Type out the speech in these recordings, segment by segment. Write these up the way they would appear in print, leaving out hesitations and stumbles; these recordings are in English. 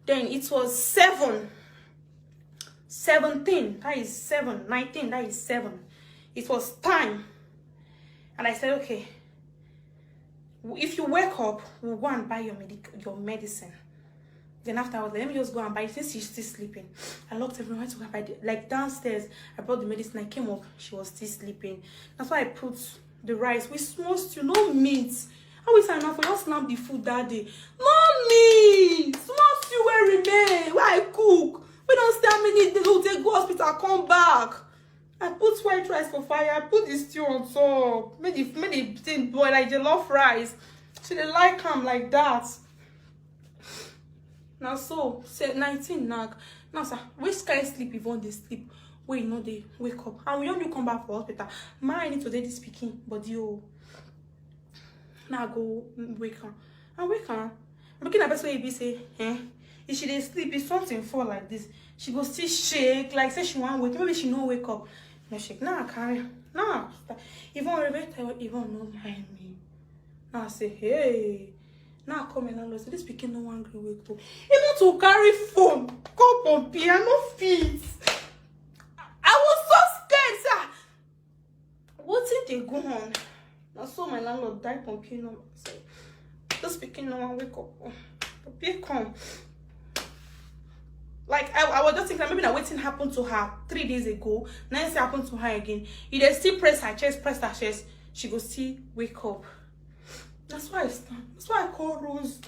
Then it was 7, 17, that is 7, 19, that is 7. It was time. And I said, okay, if you wake up, we'll go and buy your medicine. Then after I was like, let me just go and buy it since she's still sleeping. I locked everyone to go and buy it. Like downstairs, I brought the medicine. I came up, she was still sleeping. That's why I put the rice with small stew, no meat. How is I now for just snap the food that day? No meat! Small stew where remain, where I cook. We don't stay how many days, we'll take go hospital, come back. I put white rice for fire, I put the stew on top. Made the thing boil like jollof rice. So they like them like that. Now so, say 19 nag. Now sir, which kind of sleep if one they sleep? Wait, you know they wake up. And we only come back for hospital. I need to do this speaking, but you now go wake up. I wake up. I'm looking at best way you be say, if she dey sleep, if something fall like this, she go still shake, like say she want wake. Maybe she no wake up. No shake. Now I carry. Now even Rebecca, even no mind me. Now I say, hey. Now I come in and look. So this speaking no one agree wake up. Even to carry phone, go pump I no fit. I was so scared, sir. What did they go on? I saw my landlord die pumping number. So just speaking no one wake up. Pumping come. Like I was just thinking maybe that waiting happened to her 3 days ago. Now it happened to her again. If they still press her chest, she go still wake up. That's why I stand. That's why I call Rose.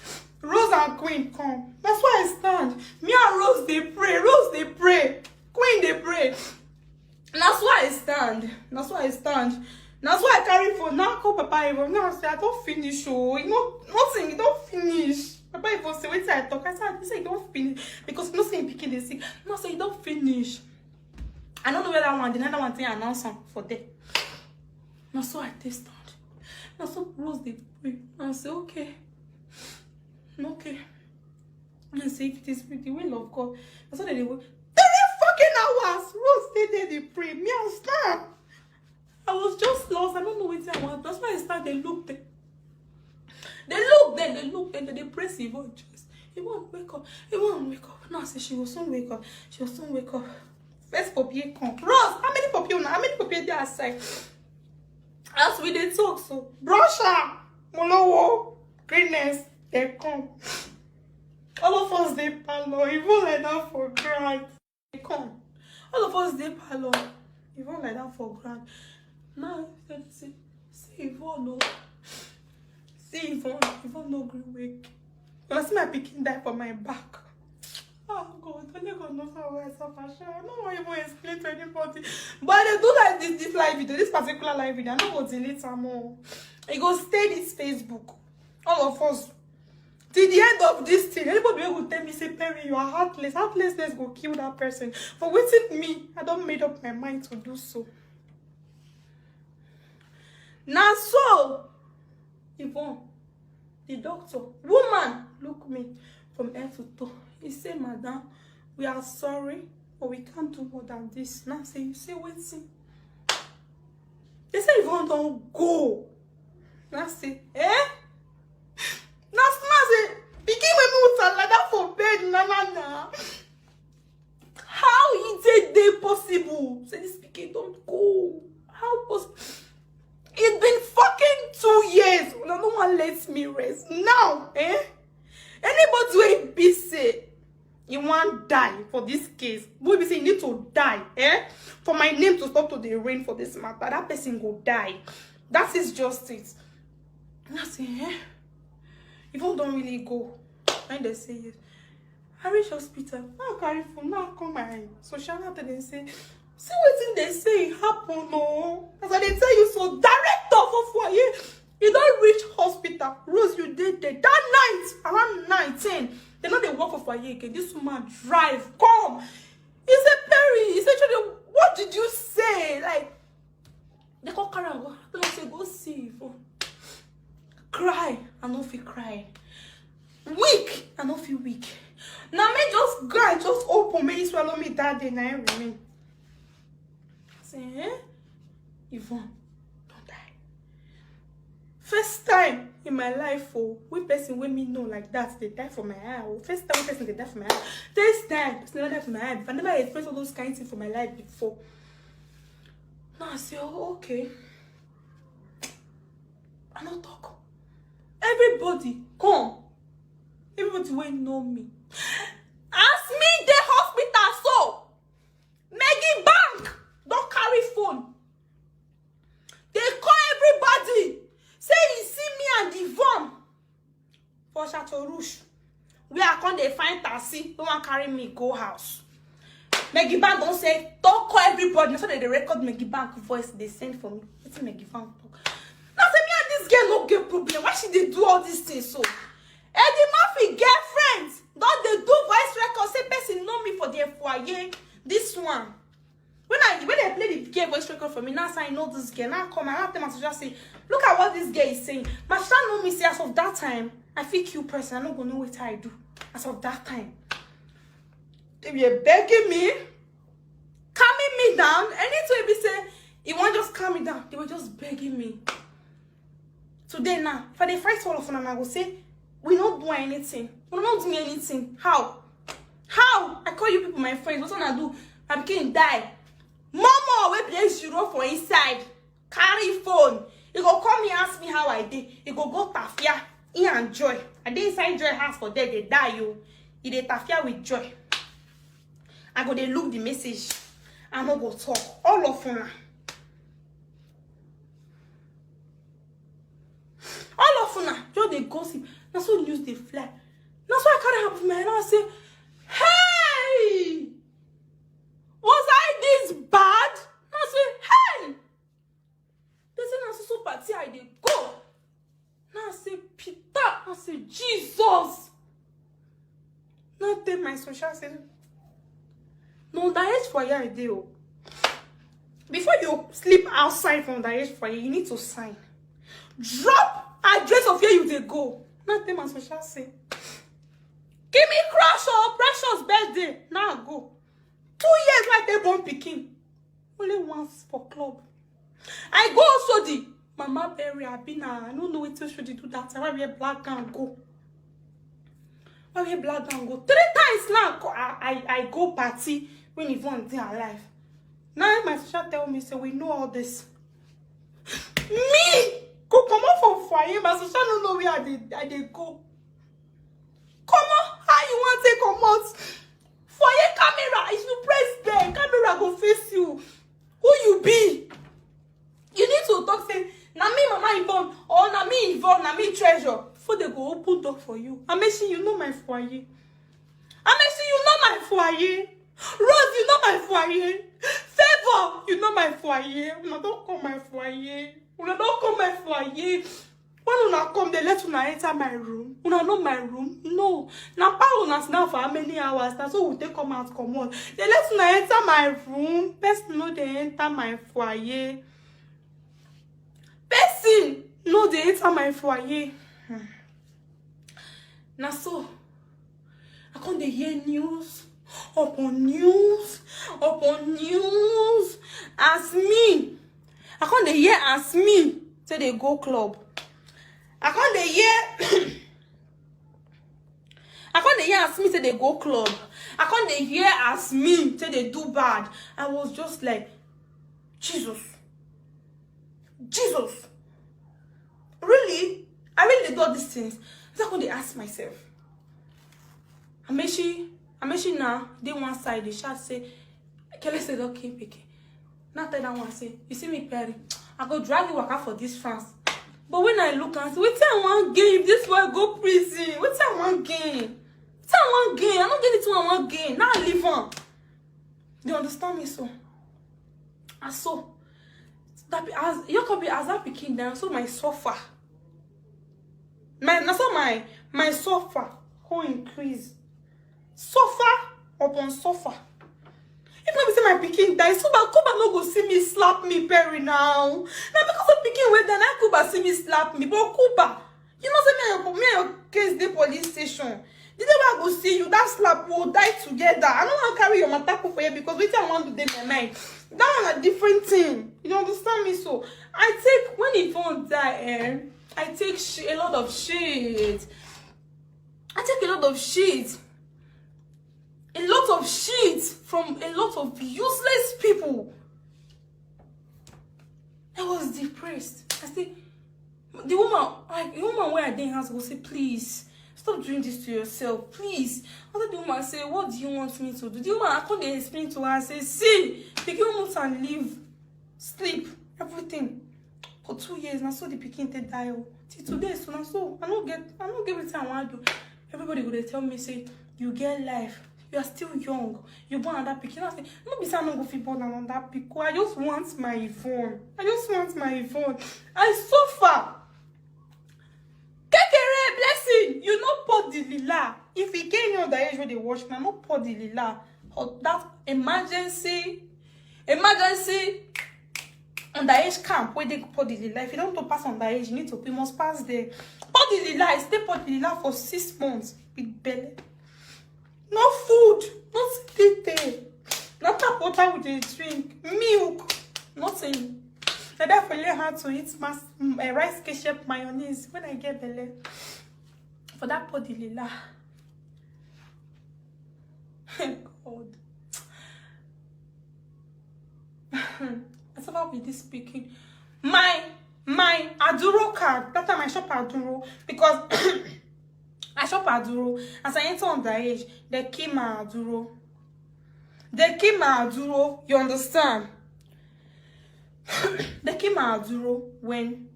Rose and Queen come. That's why I stand. Me and Rose they pray. Rose they pray. Queen they pray. And that's why I stand. That's why I stand. That's why I carry phone. Now I call Papa Evo. Now I say I don't finish. Oh, you know nothing. You don't finish. Papa Evo say wait till I talk. I say you don't finish because you know saying picking the sick. No, say you don't finish. I don't know where that one. The other one thing announce for them. Now so I taste. Now so Rose they pray. I say okay. Okay. And I say if it is with the will of God. That's what they will. 3 fucking hours. Rose stay there they pray. Me I stand. I was just lost. I don't know what I want. That's why I stand. They look there. They look there. They press Yvonne chest. Yvonne wake up. Yvonne wake up. No, I say she will soon wake up. She will soon wake up. First papier come. Rose, how many papier now? How many papier there outside? As we dey talk so, brusher, molowo, greenness, they come. All of us they palo, even like that for ground. They come. All of us they palo, even like that for ground. Now see Yvonne no. See Yvonne no green wake. You see my pikin die for my back. Oh God, only God knows how I suffer. I don't want to even explain to anybody. But they do like this live video, this particular live video. I know what delete some more. It go stay this Facebook. All of us. Till the end of this thing, anybody will tell me, say, Perry, you are heartless. Heartlessness go kill that person. For waiting me, I don't made up my mind to do so. Now so, Yvonne, the doctor, woman, look me from head to toe. He said, Madam, we are sorry, but we can't do more than this. Now say, you say, waiting. They say, Yvonne, don't go. Now say, Now say, begin with me like that for bed, na. How is it possible? Say, this pikin don't go. How possible? It's been fucking 2 years. No one lets me rest. Now, anybody will be say, you want die for this case. Boy be say you need to die, for my name to stop to the rain for this matter. That person go die. That is justice. And I say, Yvonne don't really go. And they say yes. I reach hospital. Now I carry phone. Now I come my social media. They say, see what they say happen, no. As I tell you so, director for foyer. You don't reach hospital. Rose, you did there. That night, around 19, they know they work for foyer again. This woman drive, come. He said, Perry, he said, what did you say? Like, they call carry and go. I say, go see. Cry. I don't feel cry. Weak. I don't feel weak. Now, me just go and just open. May you swallow me that day. Now, I remain. I say, Yvonne. First time in my life, oh, we person when me know like that, they die for my eye. Oh. First time, person they die for my eye. First time, person never die for my eye. I never experienced all those kind of things for my life before. Now I say, oh, okay. I don't talk. Everybody, come. Everybody will know me. Ask me the hospital, so. Maggie Bank, don't carry phone. They call everybody. Say you see me and Yvonne for Chateau Rouge. We are going to find tessy. Don't want to carry me go house. Maggie Bank don't say, don't call everybody. So they record Maggie Bank voice they send for me. What's Maggie Bank talk? Now say me and this girl no get problem. Why should they do all these things so? Eddie Murphy girlfriends. Don't they do voice record? Say person know me for their foyer. This one. When they play the girl voice record for me, now I know this girl. Now come and have them and just say, look at what this girl is saying. My son know me say as of that time, I feel cute person. I'm not gonna know what I do. As of that time. They were begging me, calming me down. Anytime they say, you want just calm me down. They were just begging me. Today now, if I fight all of them, I will say, we not do anything. We not do anything. How? How? I call you people my friends. What I do? I became die. Mama, we play zero for inside. Carry phone. You go call me, ask me how I did. You go tafia. He and Joy. I did inside Joy house for there. They die you. He dey tafia with Joy. I go they look the message. I no go talk. All of them. All of them. Just they gossip. That's so news they fly. That's why I can't help my head. I say, hey! Was I this bad? I say, hey! They say, now so party I dey go. Now I say, Peter. I say, Jesus. Now take my social say, no, that is for you I do. Before you sleep outside from that age for you need to sign. Drop address of where you dey go. Now take my social say, give me crush or precious birthday. Now I go. 2 years like they born picking. Only once for club. I go also the mama bury Abina. I don't know what should do that. I wear black gown go. I wear black gown go. 3 times now I go party when Yvonne is alive. Now my sister tell me say we know all this. Me go come out from foyer. My sister don't know where I dey go. Come on, how you want to come out? For your camera, if you press there, camera go face you. Who you be? You need to talk say, na me mama Yvonne, or na me Yvonne, na me treasure. Before they go open door for you. I make sure you know my foyer. I make sure you know my foyer. Rose, you know my foyer. Favor, you know my foyer. Una don't come my foyer. Una don't come my foyer. When una come, they let una enter my room. Una know my room? No. Now, how una now for how many hours? That's so they come out, come on. They let una enter my room. Person know they enter my foyer. Person know they enter my foyer. Now so, I can't hear news upon news upon news. As me, I can't hear as me. Say they go club. I can't hear as me say they go club. I can't hear as me say they do bad. I was just like, Jesus. Really? I really do all these things. So I couldn't ask myself. I make sure now, they one side, they shall say, Kelly said, okay, picky. Now tell that one say, you see me, Perry, I go drag you out for this France. But when I look and say, wait till I want gain, if this boy go prison, wait till I want gain. I don't get it to I want gain. Now I live on. You understand me so? And so that as you can be as that picking down, so my sofa. My sofa will increase. Sofa upon sofa. If not be say my pikin die, so that Kuba no go see me slap me Perry now. Now because of pikin wey then I Kuba see me slap me. But Kuba, you know say me and your case the police station. The day I go see you, that slap will die together. I don't want to carry your matter for you because wait I want to do my mind. That one a different thing. You understand me so? I take when Yvonne die, I take a lot of shit. I take a lot of shit. A lot of shit from a lot of useless people. I was depressed. I said, the woman where I didn't house will say, please, stop doing this to yourself, please. After the woman say, what do you want me to do? The woman, I couldn't explain to her, I say, see, pikin won't and live, sleep, everything. For 2 years, now so the pikin take die. Till today, so now so I don't get what I want to do. Everybody would tell me, say, you get life. You are still young. You born on that pikin. I say, no be say I no go fit born on that pikin. I just want my phone. I suffer. Kekere blessing. You no pour the lila. If he came on the age where they watch me, no pour the lila. Or that emergency underage camp where they pour the lila. If you don't want to pass underage, you must pass there. Pour the lila. I stay pour the lila for 6 months with belly. No food, not sleeping, not tap water with a drink, milk, nothing. I therefore learn how to eat rice ketchup mayonnaise when I get belly. For that body lila. God. I suffer with this speaking. My Aduro card. That time I shop Aduro because I shop Aduro. As I enter on the age, they keep my Aduro. You understand? They keep my Aduro when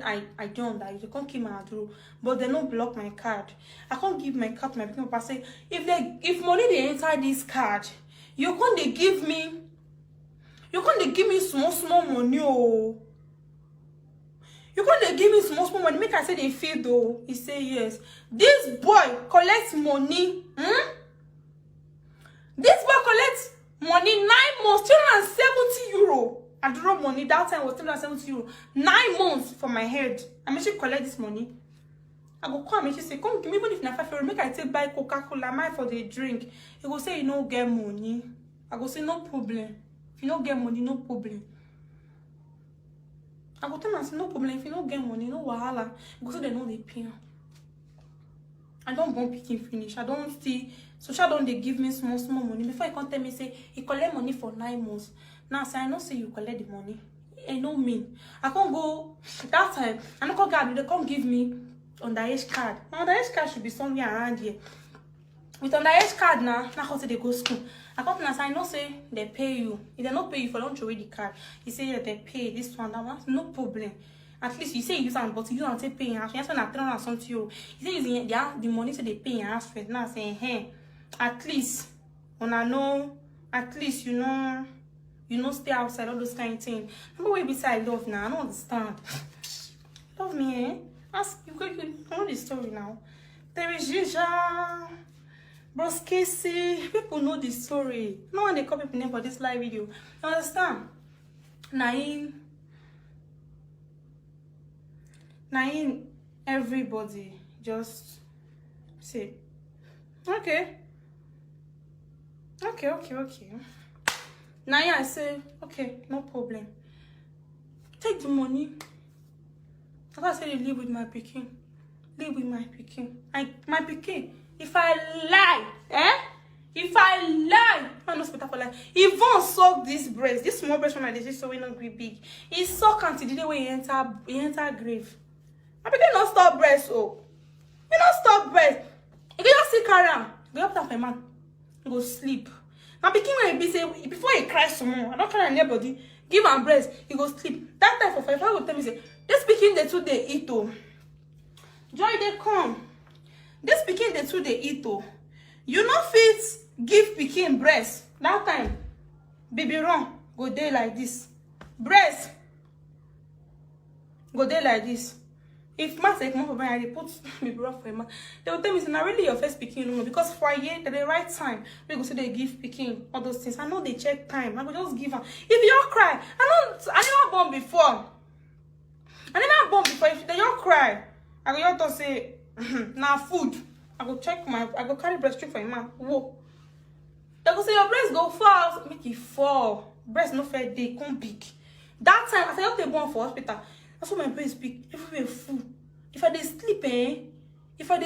I don't die. They can't keep my Aduro, but they don't block my card. I can't give my card to my people. I say if money they enter this card, you can't give me small money. Oh. You can't give me small money. Make I say they feel though. He say yes. This boy collects money. This boy collects money 9 months, 270 euro. I draw money that time was 270 euro. 9 months for my head. I mean she collect this money. I go come and she say, come give me even if na 5 euro. Make I take buy Coca-Cola mine for the drink. He go say you no get money. I go say no problem. If you don't get money, no problem. I go tell them, no problem. If you don't get money, no wahala. Because they know they pay. I don't want picking finish. I don't see. Social don't they give me small money. Before you can't tell me, say, you collect money for 9 months. Now, say, I don't say you collect the money. It no mean. I can't go that time. I don't go, they can't give me underage card. My underage card should be somewhere around here. With underage card now how say they go school. I come and say, I know say they pay you. If they don't pay you for don't throw away the card, you say yeah, they pay this one, that one, no problem. At least you say you use and but you don't say pay in house. You say na 300 something euro. You say using the money so they pay in house first. Now saying hey, at least when I know, at least you know stay outside all those kind of things. Remember where beside love now? I don't understand. Love me, eh? Ask you know the story now. There is Jija. Bros Casey, people know the story. No one they call people name for this live video. You understand? Nain, everybody just say, okay. Nain, I say, okay, no problem. Take the money. I say you live with my pikin. My pikin. If I lie, I'm not better for life. If one suck this breast, this small breast from my disease, so we not be big. He suck until the day when he enter grave. I begin not stop breast, oh. You not stop breast. You can just sit around. Go up to my man. You go sleep. Now begin when he be say before he cries some more. I don't cry anybody. Give him breast. He go sleep. That time for 5 hours, tell me say this pikin the 2 they eat oh. Joy they come. This pikin the 2 they eat oh. You no fit give pikin breast. That time, baby run go day like this. Breast go day like this. If man say come up for me, they put baby run for a man. They will tell me, "Now really your first pikin no because for a year at the right time we go say they give pikin all those things. I know they check time. I go just give her. If you all cry, I never born before. If they all cry, I go just say now food. I go carry breast straight for a man. Whoa. They go say your breast go fall. Make it fall. Breast no fair day, come big. That time, I say, okay, born for hospital. That's what my brain speak. Everywhere full. If I dey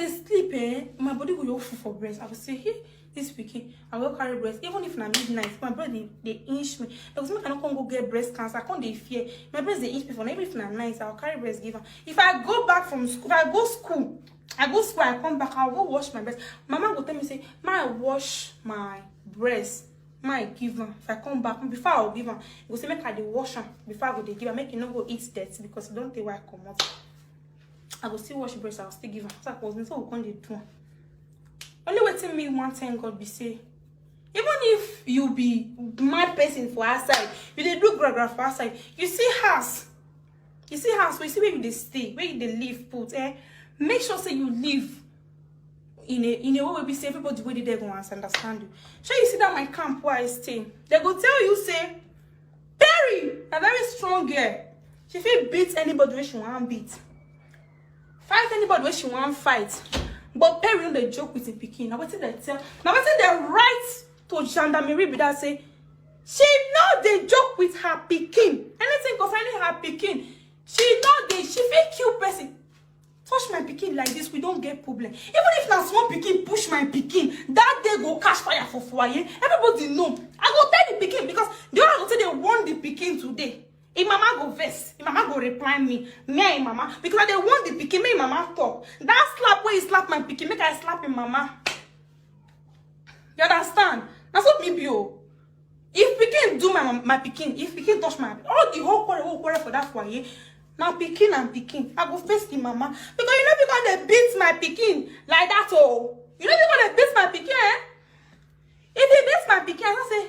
sleep, my body go full for breast. I will say, hey, this pikin, I will carry breast. Even if na midnight, my breast they inch me. Because I cannot go get breast cancer. I can't dey fear. My breast they inch me for even if na night, I'll carry breast give her. If I go back from school, if I go school, I come back, I'll go wash my breast. Mama will tell me, say, I wash my breast. My give her. If I come back, before I'll give her, go say make I dey wash her before I go dey give her. Make you not go eat that because you don't think why I come out. I go still wash breast, I'll still give her. So I was so we can't do. Only waiting me one time God be say, even if you be mad person for outside, you dey do gra for outside, you see house, so you see where you dey stay, where you dey live, put make sure say you live in a way where we say everybody where they go understand you. So you see that my camp where I stay, they go tell you say, Perry, a very strong girl. She feel beat anybody where she want beat. Fight anybody where she want fight. But Perry no dey joke with the pikin. Now what they tell? Now what they write to gendarmerie be that say she know they joke with her pikin. Anything concerning her pikin, she feel kill person. Touch my pikin like this, we don't get problem. Even if na small pikin push my pikin, that day go catch fire for foyer. Everybody know. I go tell the pikin because the other go say they want the pikin today. If mama go vex, if mama go reply me and mama, because they want the pikin, make mama talk. That slap where he slap my pikin, make I slap him mama. You understand? That's what me be. If pikin do my pikin, if pikin touch my all the whole quarrel for that foyer. Now pikin and pikin, I go face the mama because you know because they beat my pikin like that. Oh, you know because they beat my pikin. If they beat my pikin, I say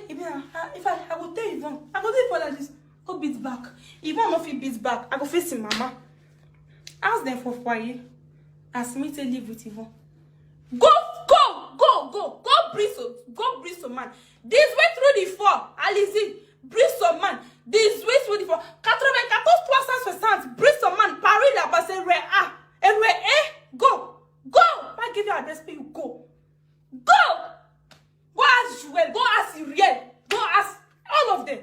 if I go tell Yvonne, I go tell for like this. Go beat back. Yvonne no fit beat back. I go face the mama. Ask them for foyer. Ask me to live with Yvonne. Go breathe some man. This way through the floor, Lizzy, breathe some man. This way through the floor. 94% breathe some man. Paris la base go. I give you address, but you go. Go ask Joel. Go ask Uriel. Go ask all of them.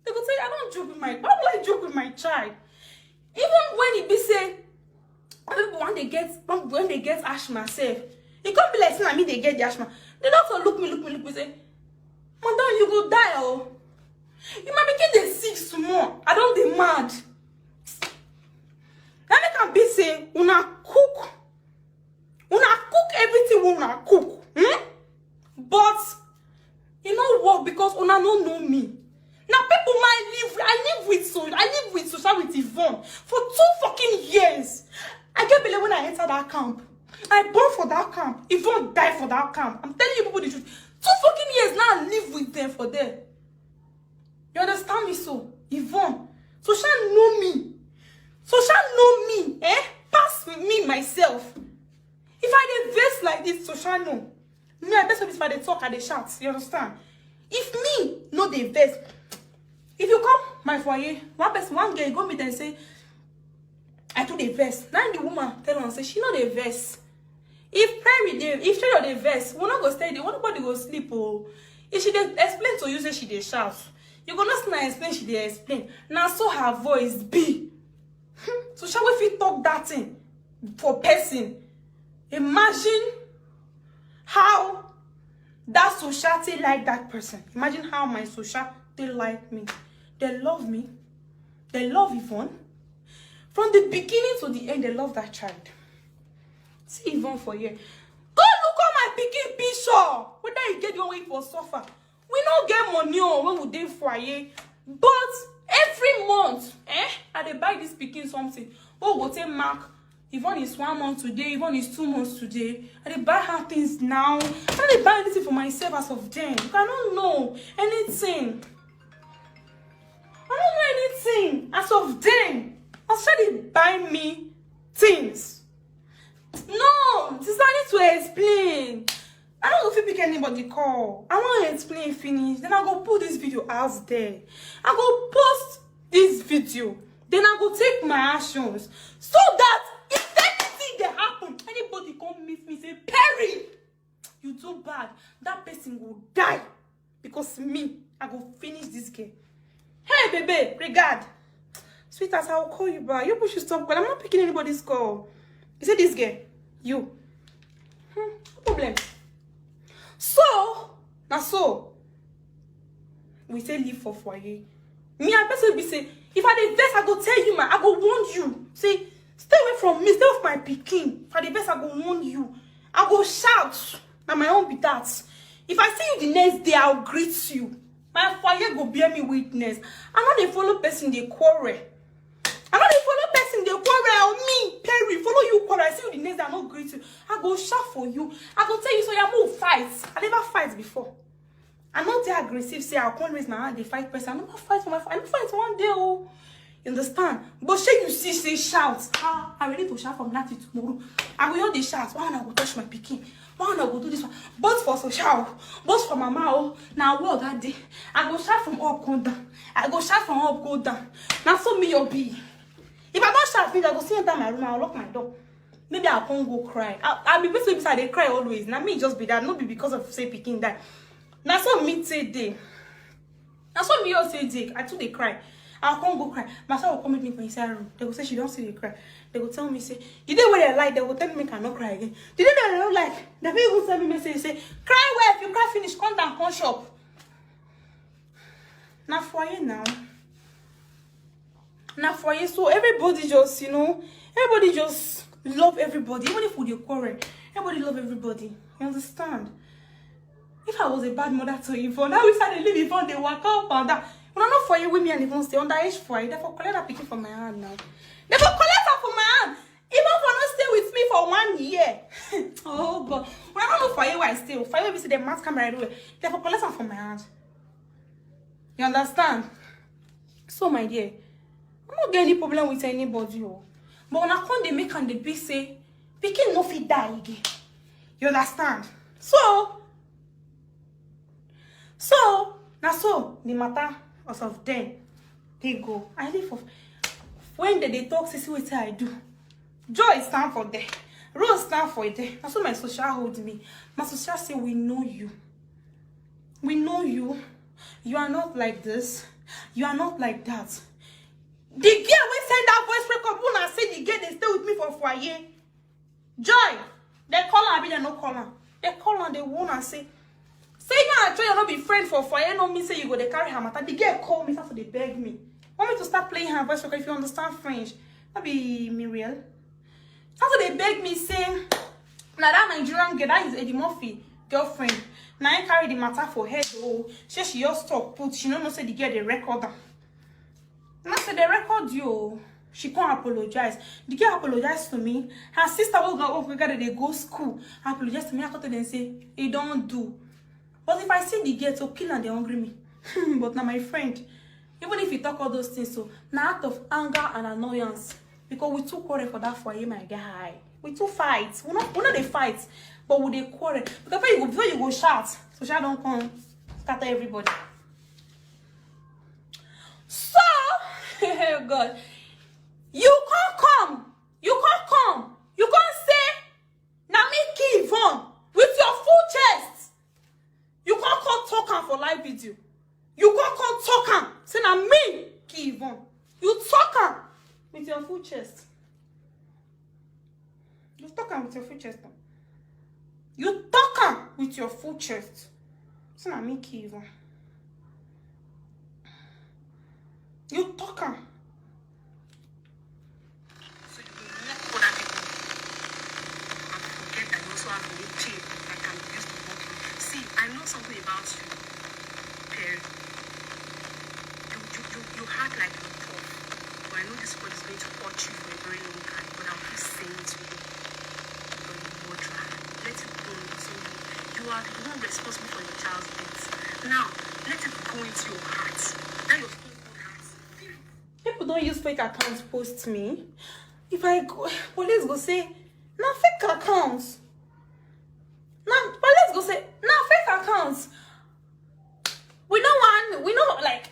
They go say, I don't joke with my. Why would I joke with my child? Even when it be say, when they get asthma myself, it can't be like saying I mean they get the asthma. The doctor look me say, Madam, you go die, oh. You might begin the sick small. I don't be mad. Then they can be say, una cook everything we una cook. But you know what? Because una don't know me. Now people might live. I live with social with Yvonne for 2 fucking years. I can't believe when I enter that camp. I born for that camp. Yvonne died for that camp. I'm telling you people the truth. 2 fucking years now I live with them for them. You understand me so? Yvonne. So shall know me. Pass me myself. If I dey vex like this, so shall know. Me, I best if I dey talk, I dey shout. You understand? If me, no dey vex. If you come my foyer, one girl go meet and say, I do the vex. Now the woman tell her say she know the vex. If Perry if she know the vex, we not go stay there. Nobody go sleep. Oh, if she dey explain to you, say she dey shout. You go not see explain, she dey explain. Now so her voice be. So shall we fit talk that thing for person? Imagine how that society like that person. Imagine how my society like me. They love me. They love Yvonne. From the beginning to the end, they love that child. See Yvonne for here. Go look at my pikin picture. Whether you get your way for suffer. We don't get money when we dey foyer. But every month, I dey buy this pikin something. Oh, go take mark. Yvonne is 1 month today. Yvonne is 2 months today. I dey buy her things now. I dey buy anything for myself as of then. I don't know anything. As of then. I started buying me things. No, this I need to explain. I don't know if you pick anybody call. I want to explain finish. Then I go put this video out there. I go post this video. Then I go take my actions. So that if anything that happen, anybody come meet me say, Perry, you do bad. That person will die. Because me, I go finish this game. Hey, baby, regard. Sweetheart, I will call you back. You should stop calling. I'm not picking anybody's call. You say this girl? You. No problem. So, now so, we say leave for foyer. Me, I person be say, if I the best, I go tell you, man, I go warn you. Say, stay away from me, stay off my pikin. If I the best, I go warn you. I go shout. Now my own be that. If I see you the next day, I'll greet you. My foyer go bear me witness. I'm not a follow person, they quarrel. I'm not a follow person, they quarrel. Me, Perry, follow you quarrel. I see you the next day, I not greet you. I go shout for you. I go tell you, so you move fight. I never fight before. I'm not that aggressive, say I can't raise my hand, they fight person. I never fight for my fight. I never fight one day, oh. You understand? But say you see, say shout. I'm ready to shout from now to tomorrow. I will hear the shout. Why I go touch my pikin? Why I go do this one? Both for social, both for mama, oh. Now what that day? I go shout from up, go down. I go shout from up, go down. Now so me your be. If I don't shout, I go see enter my room, I'll lock my door. Maybe I can't go cry. I'll be basically beside they cry always. Now me just be that, not be because of say pikin that. Now so me say day. Now so me all say day. I too they cry. I can't go cry. My son will come with me for inside room. They will say she don't see they cry. They will tell me say, the day where they like, they will tell me I cannot cry again. The day they don't like, they will send me message say, cry well, if you cry finish, come down, come shop. Now for you now. Now for you, so everybody just, you know, everybody just love everybody. Even if we quarrel, everybody love everybody. You understand? If I was a bad mother to Yvonne, now we started living Yvonne, they walk up and that. When I'm not for you with me and Yvonne stay underage for you, therefore collect that picking from my hand now. Therefore collect her from my hand. Even for not stay with me for 1 year. Oh God. When I'm not for you, I stay. For you, we see the mask camera everywhere. Therefore collect her from my hand. You understand? So my dear, I'm not getting any problem with anybody. Oh. But when I come, they make and they be say, picking no fit die again. You understand? So now so the matter as of then they go. I live for when they talk, see what I do. Joy stand for there. Rose stand for there. That's what my social hold me. My social say we know you. We know you. You are not like this. You are not like that. The girl will send that voice record and say the girl they stay with me for foyer. Joy, they call her, I mean they no call her. They call her, they won't and say now I try you not be friend for foyer, no me say you go they carry her matter. The girl call me, so they beg me. Want me to start playing her voice record if you understand French. That be me real. So they beg me say, now that Nigerian girl, that is Eddie Murphy girlfriend. Now I carry the matter for her though. She just talk put, she don't know say the girl they record her. And I said they record you. She can't apologize. The girl apologized to me. Her sister will go they go school. Apologize to me. I come to them say, it don't do. But if I see the girl to kill and they hungry me. But now my friend, even if you talk all those things, so now out of anger and annoyance, because we too quarrel for that foyer, my guy. We too fight. We're not they fight, but we they quarrel. Because before you go shout, so shout don't come scatter everybody. So oh God, you can't come. You can't come. You can't say, now me kill Yvonne with your full chest. You can't come talk her for live video. You can't come talk her. Say now me kill Yvonne. You talk her with your full chest. You talk her with your full chest. You talk her with your full chest. Say now me kill Yvonne. You talk her. So you will not other people and forget that you also have a chain that can be used to walk you. See, I know something about you, Perry. You had like a tough. But I know this word is going to hurt you for a very long time. But I'll keep saying to you, you're a let it go into you. You are the one responsible for your child's death. Now, let it go into your heart. Now you're people don't use fake accounts post me. If I go, police go say, now fake accounts. Now police go say, now fake accounts. We know like,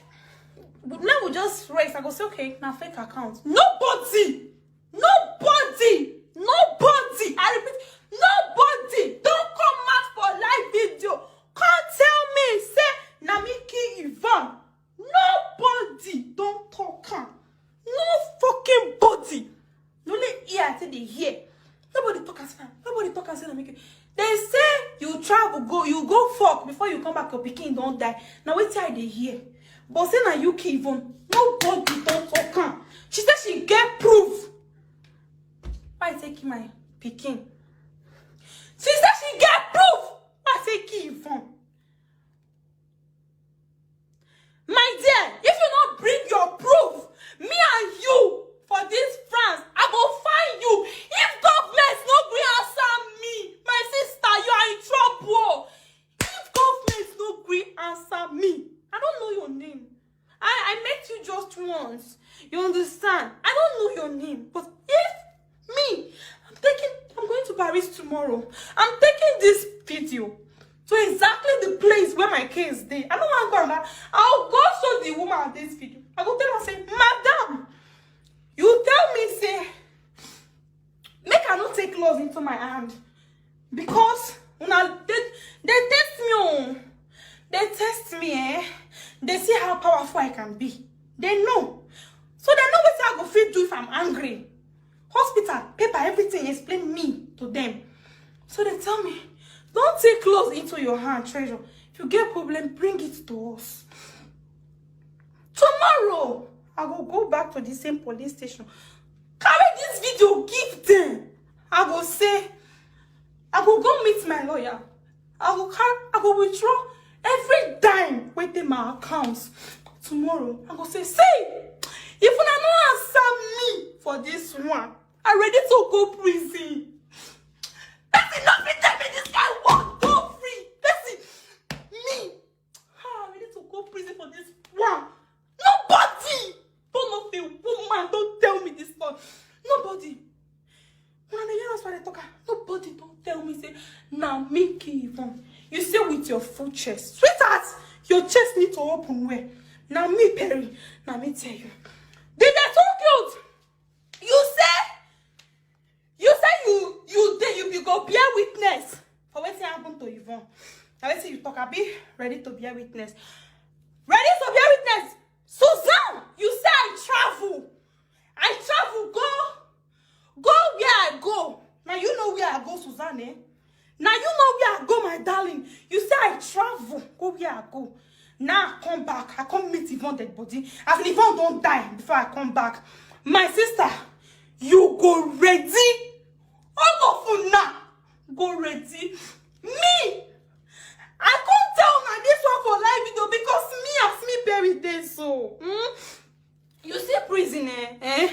now we just raise. I go say, okay, now fake accounts. Nobody. I repeat, nobody. Don't come out for live video. Can't tell me, say, Namiki Yvonne. Nobody don't talk her. No they hear. Nobody talk as now. Nobody talk as make it. They say you travel, you go fuck before you come back, your pikin don't die. Now wait till they hear. But say na you keep even. Nobody don't talk. She said she get proof. Why take my pikin? She said she get proof. I say keep on. My dear, if you not bring your proof, me and you for this France, I go find you. If government no gree answer me, my sister, you are in trouble. If government no gree answer me, I don't know your name. I met you just once. You understand? I don't know your name. But if me, I'm going to Paris tomorrow. I'm taking this video to exactly the place where my case is. I don't want to go now. I'll go show the woman this video. I go tell her, say, Madam, you tell me, say, make I not take laws into my hand. Because they test me on. They test me, eh? They see how powerful I can be. They know. So they know what I go feel do if I'm angry. Hospital, paper, everything, explain me to them. So they tell me, don't take laws into your hand, treasure. If you get a problem, bring it to us. Tomorrow, I will go back to the same police station. Carry this video, give them. I will say, I will go meet my lawyer. I will withdraw every dime within my accounts. Tomorrow, I will say, if you don't answer me for this one, I'm ready to go prison. That's enough. Tell me this guy won't go free. That's me. I'm ready to go prison for this one. Nobody. Don't know the woman. Don't tell me this one. Nobody. Nobody don't tell me, say, now make even. You say with your full chest. Sweetheart, your chest need to open where? Now me, Perry. Now me tell you. Did I so cute? You go bear witness for what happened to Yvonne. Now let's say you talk a bit, ready to bear witness. Ready to bear witness. Suzanne, you say I travel, go where I go. Now you know where I go, Suzanne, eh? Now you know where I go, my darling. You say I travel, go where I go. Now I come back, I come meet Yvonne dead body. After Yvonne don't die before I come back. My sister, you go ready. All of now, go ready. Me, I can't tell now this one for live video because me as me buried there so. You see prisoner, eh?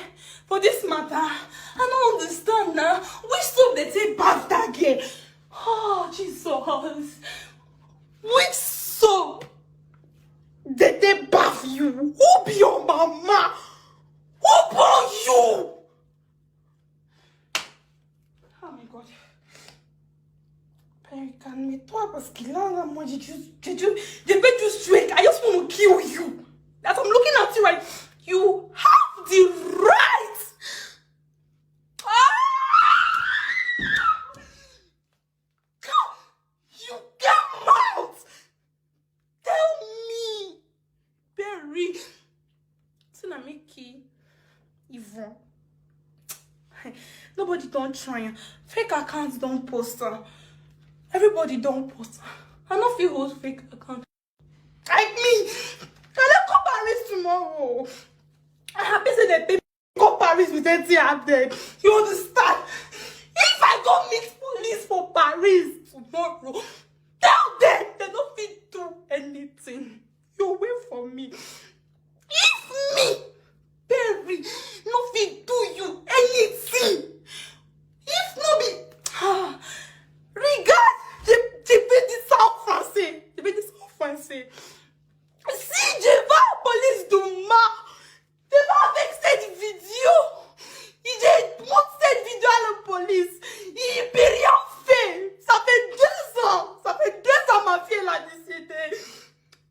For this matter, I don't understand now. Which soap they take bath that girl? Oh, Jesus. Which soap did they bath you? Who be your mama? Who born you? Oh my God. Perry, calme-toi parce que là, moi, je vais just drink. I just want to kill you. As I'm looking at you, right? You have the right. You get mouth. Tell me, Perry. Sinamiki, Yvonne. Nobody don't try. Fake accounts don't post her. Everybody don't post her. I don't feel hold fake account. Like me. I'll go Paris tomorrow. I happy say they pay me go Paris with empty handed. You understand? If I go meet police for Paris tomorrow, tell them they don't fit do anything. You wait for me. If me, Perry, no fit do you anything. If no be regarde, je vais dire ça en français. Je vais dire ça en français. Si je vais à la police demain, je vais avec cette vidéo. Je montre cette vidéo à la police. Il ne peut rien faire. Ça fait 2 ans. Ça fait 2 ans ma fille elle a décédé.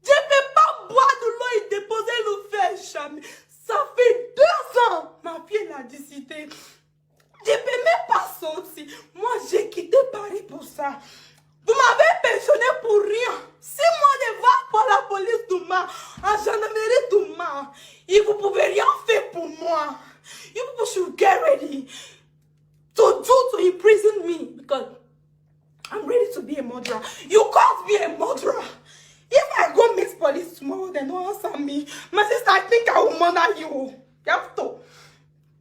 Je ne peux pas boire de l'eau et déposer le verre jamais. Ça fait 2 ans ma fille elle a décédé. Je ne peux même pas sortir. Moi j'ai quitté Paris pour ça. Vous m'avez pensionné pour rien. Si moi je vais pour la police demain, à gendarmerie demain, et vous ne pouvez rien faire pour moi. You people should get ready. you do to imprison me? Because I'm ready to be a murderer. You can't be a murderer. If I go meet police tomorrow, they don't answer me. My sister, I think I will murder you. You have to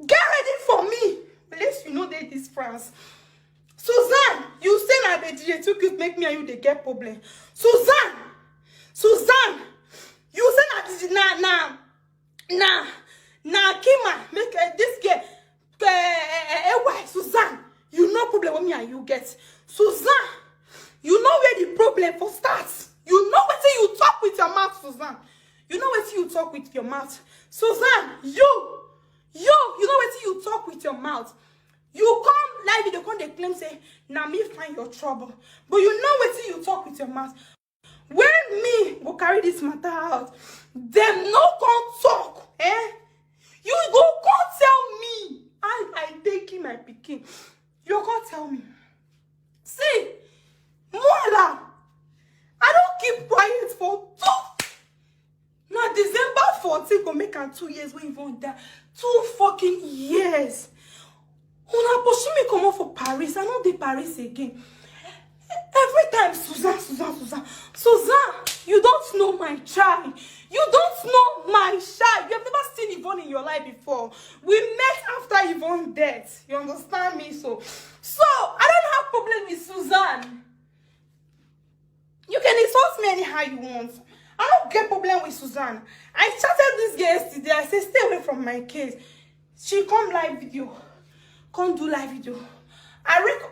get ready for me. At least you know they this France. Suzanne, you say that the DJ too cute make me and you they get problem. Suzanne, you say that this Kima make this girl. Why, Suzanne? You know problem with me and you get. Suzanne, you know where the problem for starts. You know what you talk with your mouth, Suzanne. You know what you talk with your mouth. Suzanne, you know what you talk with your mouth. You come live video, come they claim say, now me find your trouble. But you know what you talk with your mouth. When me go carry this matter out, them no come talk, eh? You go come tell me, I taking my picking. You go tell me. See, wahala. I don't keep quiet for 2. Now December 14 go make am 2 years when you won't die. 2 fucking years. Una push me come out for Paris. I know the Paris again. Every time, Suzanne, you don't know my child. You don't know my child. You have never seen Yvonne in your life before. We met after Yvonne's death. You understand me? So I don't have problem with Suzanne. You can insult me anyhow you want. I don't get problem with Suzanne. I chatted this girl yesterday. I said, stay away from my case. She come live video. Come do live video.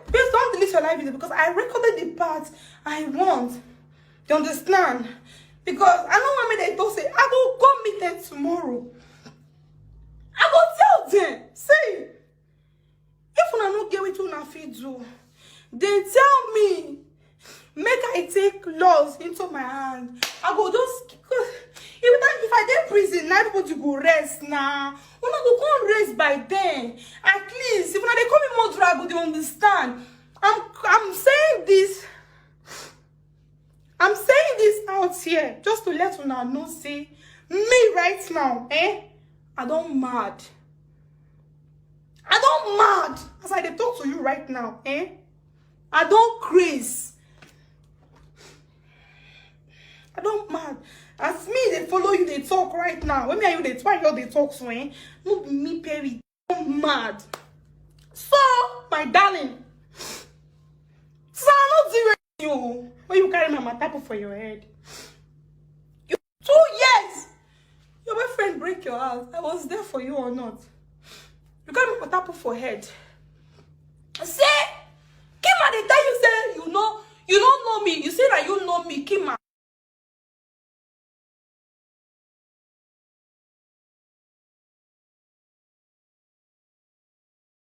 Please don't delete your live video because I recorded the part I want. You understand? Because I don't want me they don't say, I will go meet them tomorrow. I will tell them. Say, if una no get with una fit do, they tell me, make I take laws into my hand. I go just if I get prison, now everybody go rest now. Una go come rest by then. At least if una they call me murderer, I go they understand. I'm saying this. I'm saying this out here just to let una know say me right now, I don't mad. As I dey talk to you right now, I don't craze. I don't mad. As me, they follow you, they talk right now. When me and you, they try you, they talk so, No be me, Perry. I'm mad. So, my darling. So, I'm not doing you. When you carry my matapo for your head. 2 years. Your boyfriend break your heart. I was there for you or not. You carry my matapo for head. Say, Kima, they tell you, say, you don't know me. You say that you know me, Kima.